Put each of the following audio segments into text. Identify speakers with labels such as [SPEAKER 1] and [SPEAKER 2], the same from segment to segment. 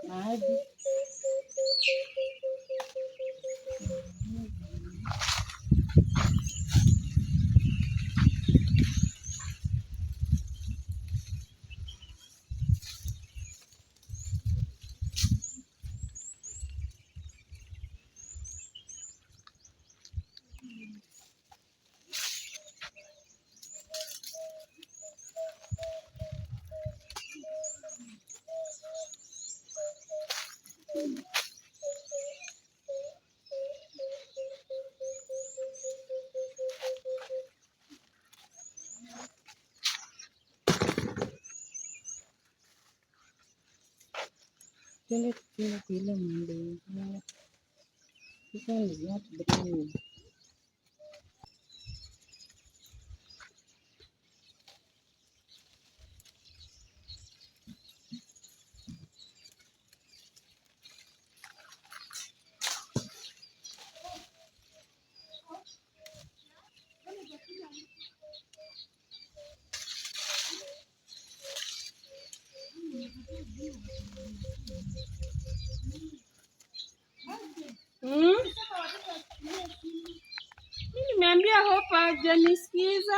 [SPEAKER 1] maji. Twende tukila kwa ile ng'ombe ingine. This one is not brand. Mimi nimeambia Hopa hajanisikiza.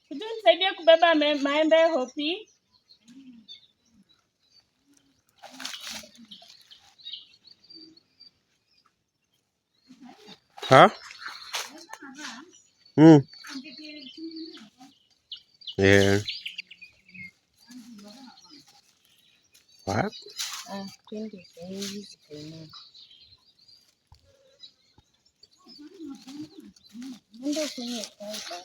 [SPEAKER 1] Kuja nisaidie kubeba maembe Hopi.
[SPEAKER 2] Huh? Yeah. What?
[SPEAKER 1] 20 days. Ndio kwenye sasa.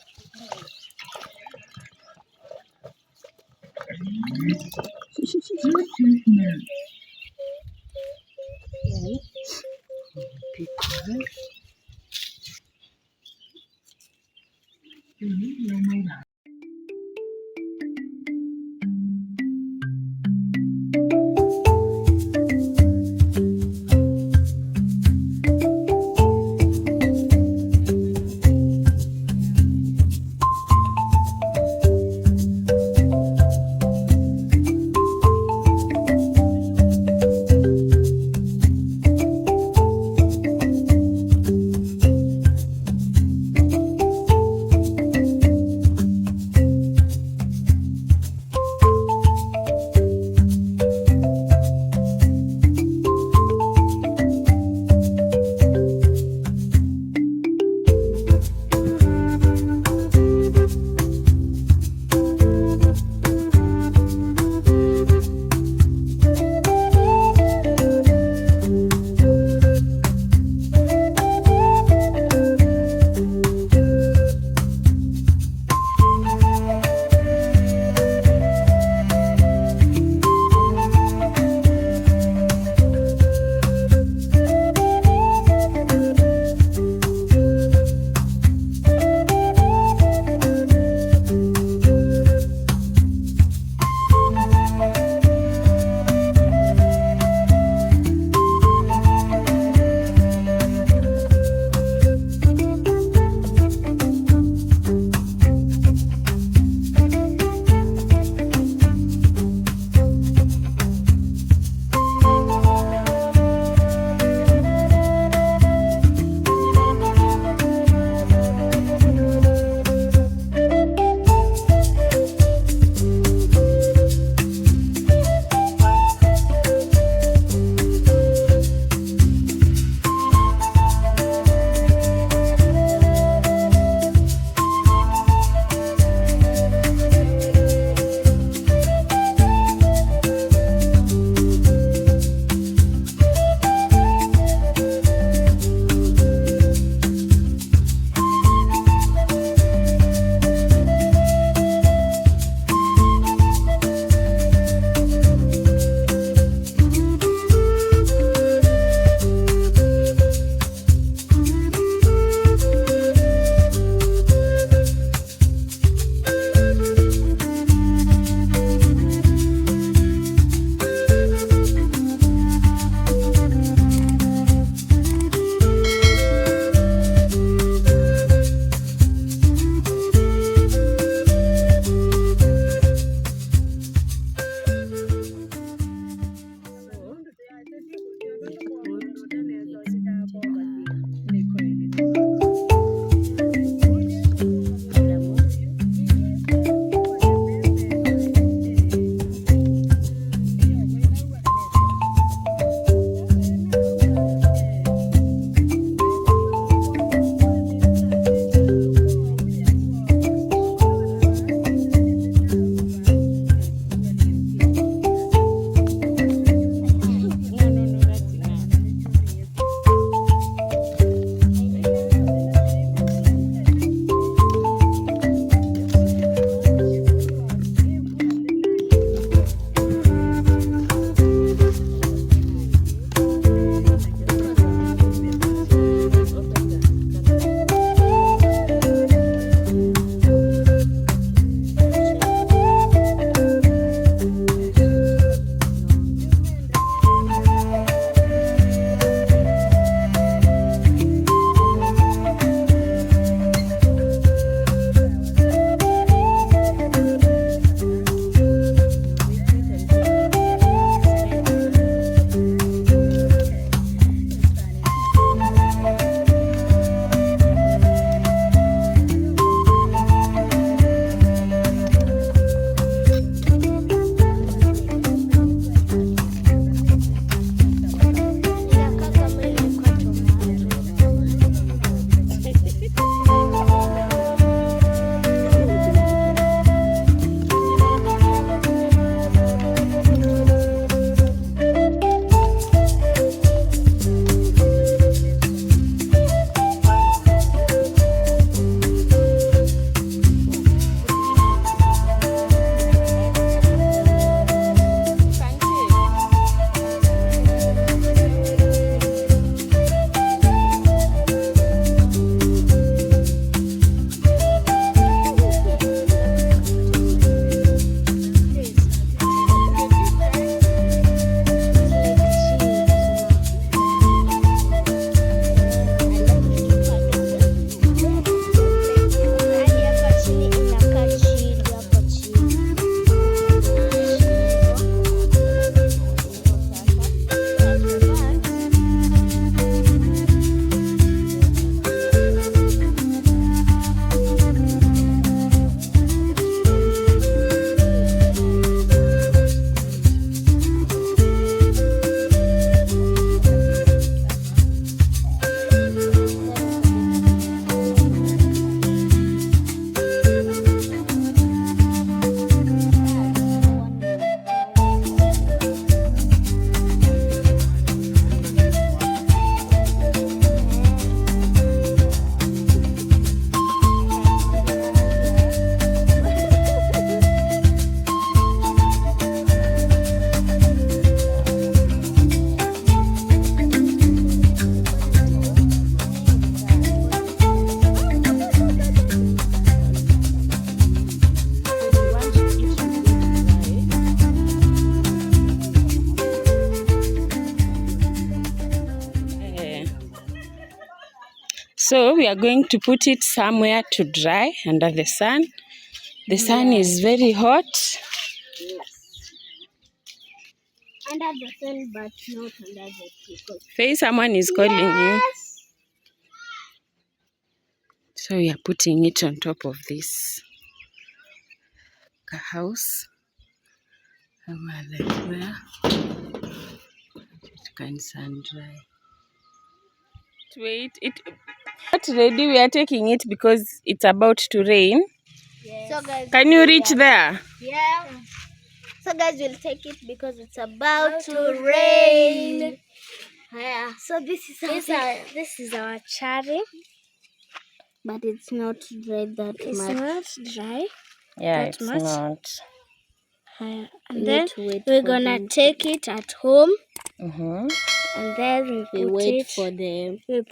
[SPEAKER 1] So we are going to put it somewhere to dry under the sun. The sun is very hot.
[SPEAKER 3] Yes. Under the sun, but not under the tree.
[SPEAKER 1] Faye, someone is calling you. So we are putting it on top of this house. Like where it can sun dry. Wait, it not ready. We are taking it because it's about to rain.
[SPEAKER 3] Yes. So guys,
[SPEAKER 1] can you reach there?
[SPEAKER 3] Yeah. So guys, we'll take it because it's about to rain. Yeah. So this is our cherry, but it's not dry that much. It's not dry.
[SPEAKER 1] Yeah, it's much. Not.
[SPEAKER 3] And then we're gonna take it at home.
[SPEAKER 1] Mm-hmm.
[SPEAKER 3] And then we wait for the rain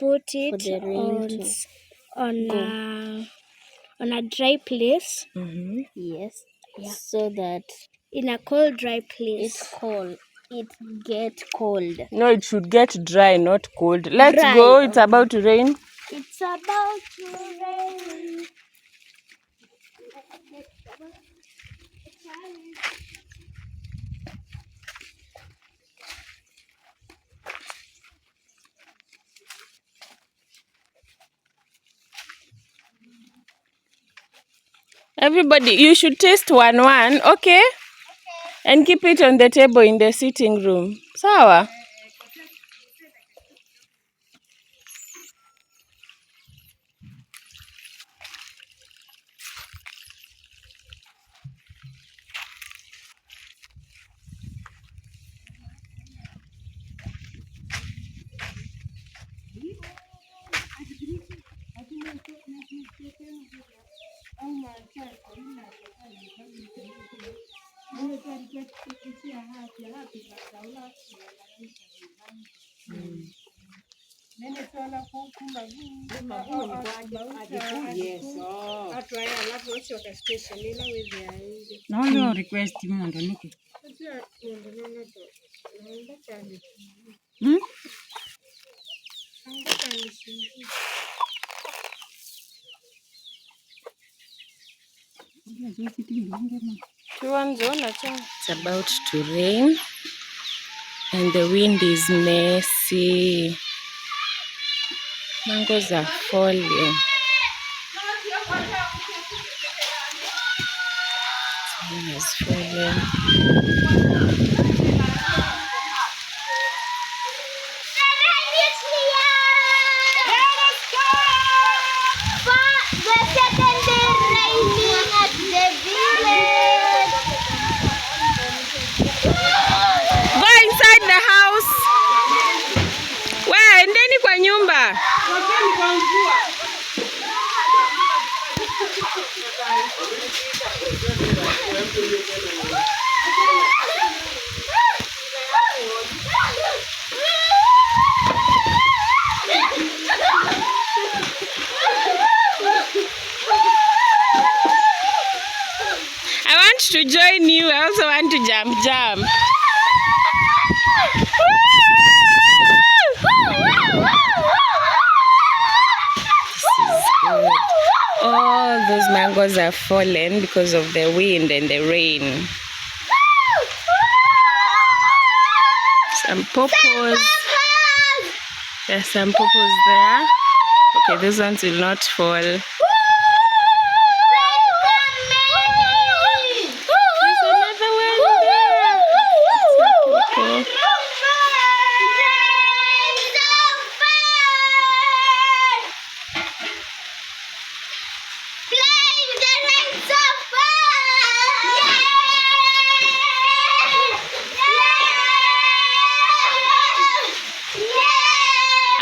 [SPEAKER 3] on a dry place.
[SPEAKER 1] Mm-hmm.
[SPEAKER 3] Yes. Yeah. So that in a cold, dry place. It's cold. It gets cold.
[SPEAKER 1] No, it should get dry, not cold. Let's
[SPEAKER 3] dry.
[SPEAKER 1] Go. It's about to rain.
[SPEAKER 3] It's about to rain.
[SPEAKER 1] Everybody, you should taste one, okay? And keep it on the table in the sitting room. Sawa? No request mondo niki. It's about to rain and the wind is messy. Mangoes are falling. Rain is falling. I want to join you. I also want to jump. All those mangoes are fallen because of the wind and the rain. Some purples. There's some purples there. Okay, those ones will not fall. There's another one there.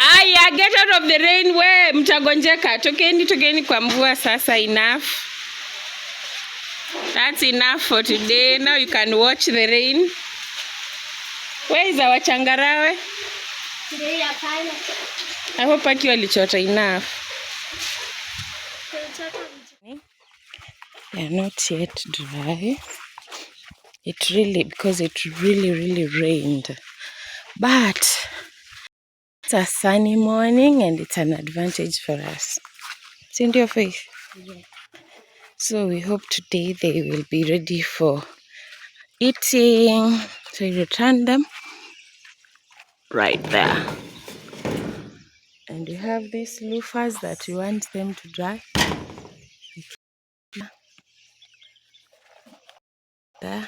[SPEAKER 1] Aya, get out of the rain. We mtagonjeka. Tokeni kwa mvua sasa. Enough. That's enough for today. Now you can watch the rain. Where is our changarawe? I hope Aki walichota enough. They are not yet dry. Because it really rained. But It's a sunny morning and it's an advantage for us. Send your face.
[SPEAKER 3] Yeah.
[SPEAKER 1] So we hope today they will be ready for eating. So you return them right there. And you have these loafers that you want them to dry. There.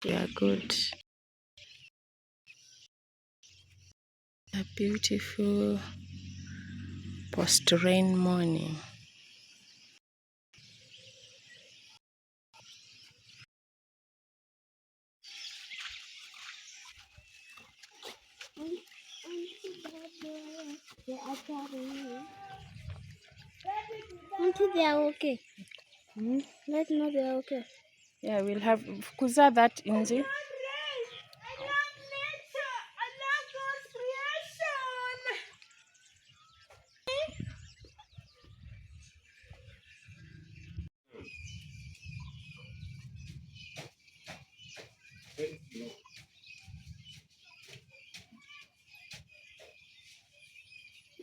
[SPEAKER 1] They are good. A beautiful post-rain morning.
[SPEAKER 3] Until they are okay. Let's know they are okay.
[SPEAKER 1] Yeah, we'll have kuza that inji.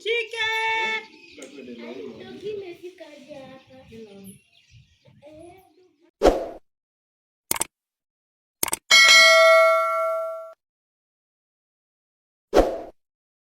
[SPEAKER 3] Chicken!